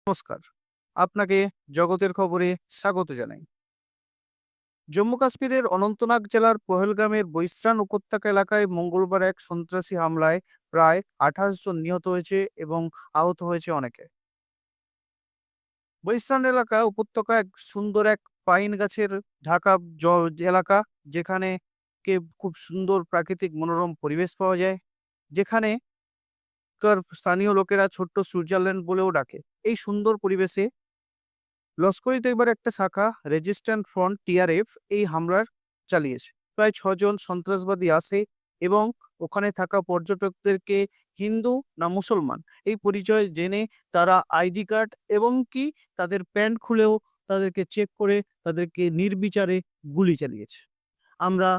নমস্কার। আপনাকে জগতের খবরে স্বাগত জানাই। জম্মু কাশ্মীরের অনন্তনাগ জেলার পহেলগামের বৈশ্রান উপত্যকা এলাকায় মঙ্গলবার এক সন্ত্রাসী হামলায় প্রায় ২৮ জন নিহত হয়েছে এবং আহত হয়েছে অনেকে। বৈশ্রান এলাকা উপত্যকা এক সুন্দর এক পাইন গাছের ঢাকা এলাকা, যেখানে খুব সুন্দর প্রাকৃতিক মনোরম পরিবেশ পাওয়া যায়, যেখানে স্থানীয় লোকেরা ছোট্ট সুইজারল্যান্ড বলেও ডাকে। এই সুন্দর পরিবেশে লস্করি তৈবার একটা শাখা রেজিস্ট্যান্ট ফ্রন্ট টিআরএফ এই হামলার চালিয়েছে। প্রায় ৬ জন সন্ত্রাসবাদী আসে এবং ওখানে থাকা পর্যটকদেরকে হিন্দু না মুসলমান এই পরিচয় জেনে তারা আইডি কার্ড এবং কি তাদের প্যান্ট খুলেও তাদেরকে চেক করে তাদেরকে নির্বিচারে গুলি চালিয়েছে। আমরা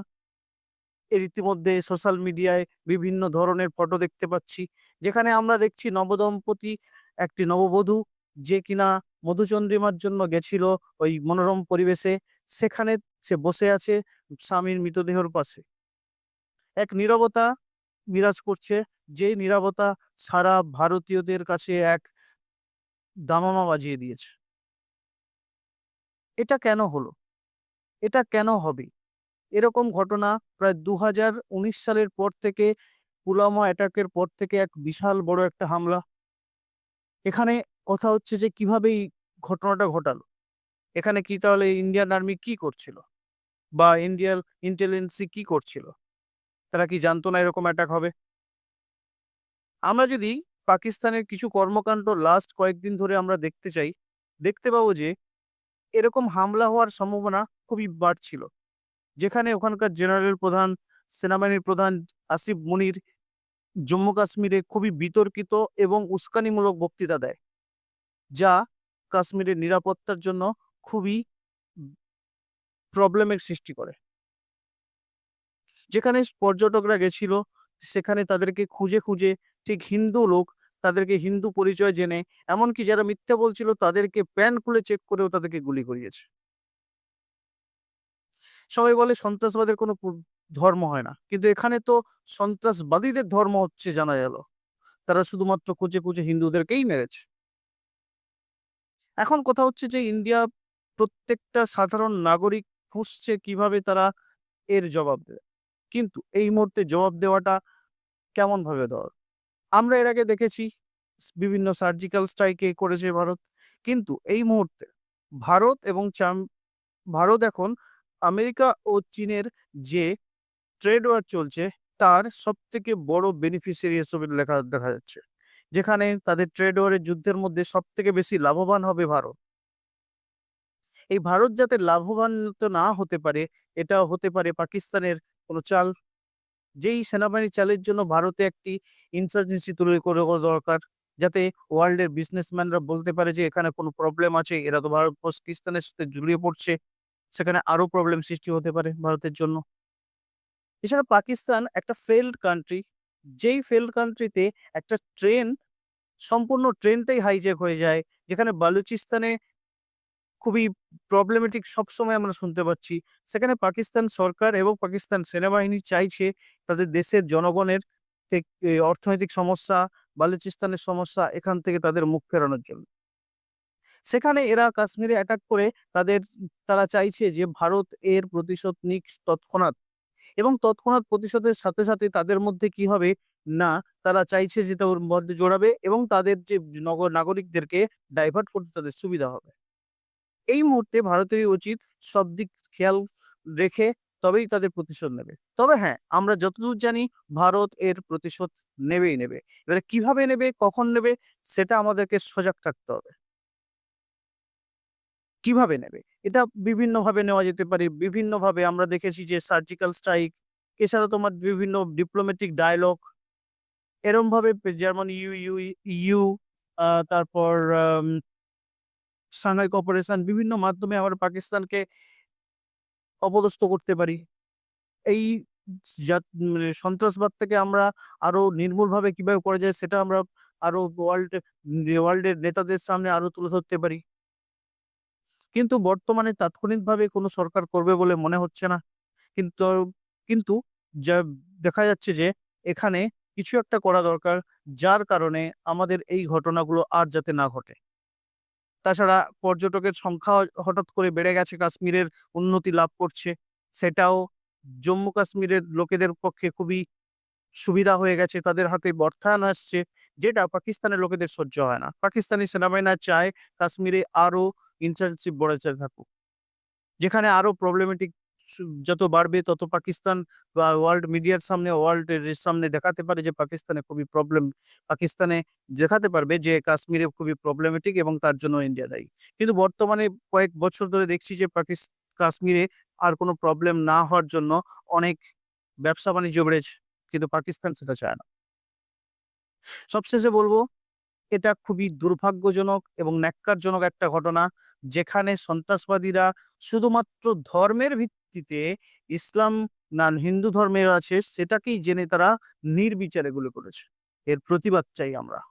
এর ইতিমধ্যে সোশ্যাল মিডিয়ায় বিভিন্ন ধরনের ফটো দেখতে পাচ্ছি, যেখানে আমরা দেখছি নবদম্পতি, একটি নববধূ যে কিনা মধুচন্দ্রিমার জন্য গেছিল ওই মনোরম পরিবেশে, সেখানে সে বসে আছে স্বামীর মৃতদেহর পাশে। এক নীরবতা বিরাজ করছে, যে নীরবতা সারা ভারতীয়দের কাছে এক দামামা বাজিয়ে দিয়েছে। এটা কেন হলো? এটা কেন হবে? এরকম ঘটনা প্রায় ২০১৯ সালের পর থেকে, পুলওয়ামা অ্যাটাকের পর থেকে এক বিশাল বড় একটা হামলা। এখানে কথা হচ্ছে যে কিভাবে এই ঘটনাটা ঘটালো? এখানে কি তাহলে ইন্ডিয়ান আর্মি কি করছিল? বা ইন্ডিয়ান ইন্টেলিজেন্স কি করছিল? তারা কি জানতো না এরকম অ্যাটাক হবে? আমরা যদি পাকিস্তানের কিছু কর্মকাণ্ড লাস্ট কয়েকদিন ধরে আমরা দেখতে চাই, দেখতে পাবো যে এরকম হামলা হওয়ার সম্ভাবনা খুবই বাড়ছিল। যেখানে ওখানকার জেনারেল প্রধান, সেনাবাহিনীর প্রধান আসিফ মুনির জম্মু কাশ্মীরে খুবই বিতর্কিত এবং উস্কানিমূলক বক্তৃতা দেয়, যা কাশ্মীরের নিরাপত্তার জন্য খুবই প্রবলেমের সৃষ্টি করে। যেখানে পর্যটকরা গেছিল, সেখানে তাদেরকে খুঁজে খুঁজে ঠিক হিন্দু লোক তাদেরকে হিন্দু পরিচয় জেনে, এমনকি যারা মিথ্যা বলছিল তাদেরকে প্যান খুলে চেক করেও তাদেরকে গুলি করিয়েছে। সবাই বলে সন্ত্রাসবাদের কোনো ধর্ম হয় না, কিন্তু এখানে তো সন্ত্রাসবাদীদের ধর্ম হচ্ছে জানা গেল। তারা শুধুমাত্র খুঁজে খুঁজে হিন্দুদেরকেই মেরেছে। এখন কথা হচ্ছে যে ইন্ডিয়া প্রত্যেকটা সাধারণ নাগরিক খুঁজছে কিভাবে তারা এর জবাব দেবে। কিন্তু এই মুহূর্তে জবাব দেওয়াটা কেমন ভাবে দেওয়া? আমরা এর আগে দেখেছি বিভিন্ন সার্জিক্যাল স্ট্রাইকে করেছে ভারত। কিন্তু এই মুহূর্তে ভারত এবং ভারত এখন আমেরিকা ও চীনের যে ট্রেড ওয়ার চলছে, তার সবথেকে বড় বেনিফিশিয়ারি হিসেবে দেখা যাচ্ছে। যেখানে তাদের ট্রেড ওয়ারের যুদ্ধের মধ্যে সবথেকে বেশি লাভবান হবে ভারত। এই ভারত যাতে লাভবান তো না হতে পারে, এটা হতে পারে পাকিস্তানের কোনো চাল। যেই সেনাবাহিনী চালের জন্য ভারতে একটি ইনসার্জেন্সি তৈরি করে করা দরকার, যাতে ওয়ার্ল্ডের বিজনেসম্যানরা বলতে পারে যে এখানে কোনো প্রবলেম আছে, এরা তো ভারত পাকিস্তানের সাথে জড়িয়ে পড়ছে, সেখানে আরো প্রবলেম সৃষ্টি হতে পারে ভারতের জন্য। এছাড়া পাকিস্তান একটা ফেইলড কান্ট্রি, যেই ফেইলড কান্ট্রিতে একটা ট্রেন, সম্পূর্ণ ট্রেনটাই হাইজ্যাক হয়ে যায়, যেখানে বালুচিস্তানে খুবই প্রবলেমেটিক সবসময় আমরা শুনতে পাচ্ছি। সেখানে পাকিস্তান সরকার এবং পাকিস্তান সেনাবাহিনী চাইছে তাদের দেশের জনগণের অর্থনৈতিক সমস্যা, বালুচিস্তানের সমস্যা, এখান থেকে তাদের মুখ ফেরানোর জন্য। সেখানে এরা কাশ্মীরে অ্যাটাক করে তারা চাইছে যে ভারত এর প্রতিশোধ নিক তৎক্ষণাৎ, এবং তৎক্ষণাৎ প্রতিশোধের সাথে সাথে তাদের মধ্যে কি হবে না, তারা চাইছে যে ওর মধ্যে জড়াবে এবং তাদের যে নাগরিকদেরকে ডাইভার্ট করতে তাদের সুবিধা হবে। এই মুহূর্তে ভারতেরই উচিত সব দিক খেয়াল রেখে তবেই তাদের প্রতিশোধ নেবে। তবে হ্যাঁ, আমরা যতদূর জানি ভারত এর প্রতিশোধ নেবেই নেবে। এবারে কিভাবে নেবে, কখন নেবে, সেটা আমাদেরকে সজাগ থাকতে হবে। কিভাবে নেবে? এটা বিভিন্নভাবে নেওয়া যেতে পারে। বিভিন্নভাবে আমরা দেখেছি যে সার্জিক্যাল স্ট্রাইক, এছাড়া তোমার বিভিন্ন ডিপ্লোম্যাটিক ডায়ালগ, এরমভাবে যেমন ইউ, তারপর সাংহাই কোঅপারেশন, বিভিন্ন মাধ্যমে আমরা পাকিস্তানকে অপদস্থ করতে পারি। এই মানে সন্ত্রাসবাদ থেকে আমরা আরো নির্মূলভাবে কিভাবে করা যায় সেটা আমরা আরো ওয়ার্ল্ডের নেতাদের সামনে আরো তুলে ধরতে পারি। কিন্তু বর্তমানে তাৎক্ষণিকভাবে কোনো সরকার করবে বলে মনে হচ্ছে না। কিন্তু কিন্তু যা দেখা যাচ্ছে যে এখানে কিছু একটা করা দরকার, যার কারণে আমাদের এই ঘটনাগুলো আর যাতে না ঘটে। তাছাড়া পর্যটকের সংখ্যা হঠাৎ করে বেড়ে গেছে, কাশ্মীরের উন্নতি লাভ করছে। সেটাও জম্মু কাশ্মীরের লোকেদের পক্ষে খুবই সুবিধা হয়ে গেছে। তাদের হাতে অর্থায়ন আসছে, যেটা পাকিস্তানের লোকেদের সহ্য হয় না। পাকিস্তানি সেনাবাহিনী চায় কাশ্মীরে আরো ইন্টার্নশিপ বাড়াতে থাকুক। যেখানে আরো প্রবলেমেটিক যত বাড়বে তত পাকিস্তান বা ওয়ার্ল্ড মিডিয়ার সামনে, ওয়ার্ল্ড এর সামনে দেখাতে পারে যে পাকিস্তানে খুবই প্রবলেম। পাকিস্তানে দেখাতে পারবে যে কাশ্মীরে খুবই প্রবলেমেটিক এবং তার জন্য ইন্ডিয়া দায়ী। কিন্তু বর্তমানে কয়েক বছর ধরে দেখছি যে কাশ্মীরে আর কোনো প্রবলেম না হওয়ার জন্য অনেক ব্যবসা বাণিজ্য বেড়েছে। কিন্তু পাকিস্তান সেটা চায় না। সবশেষে বলব, এটা খুবই দুর্ভাগ্যজনক এবং ন্যক্কারজনক একটা ঘটনা, যেখানে সন্ত্রাসবাদীরা শুধুমাত্র ধর্মের ভিত্তিতে, ইসলাম না হিন্দু ধর্মের আছে সেটাকেই জেনে তারা নির্বিচারে গুলি করেছে। এর প্রতিবাদ চাই আমরা।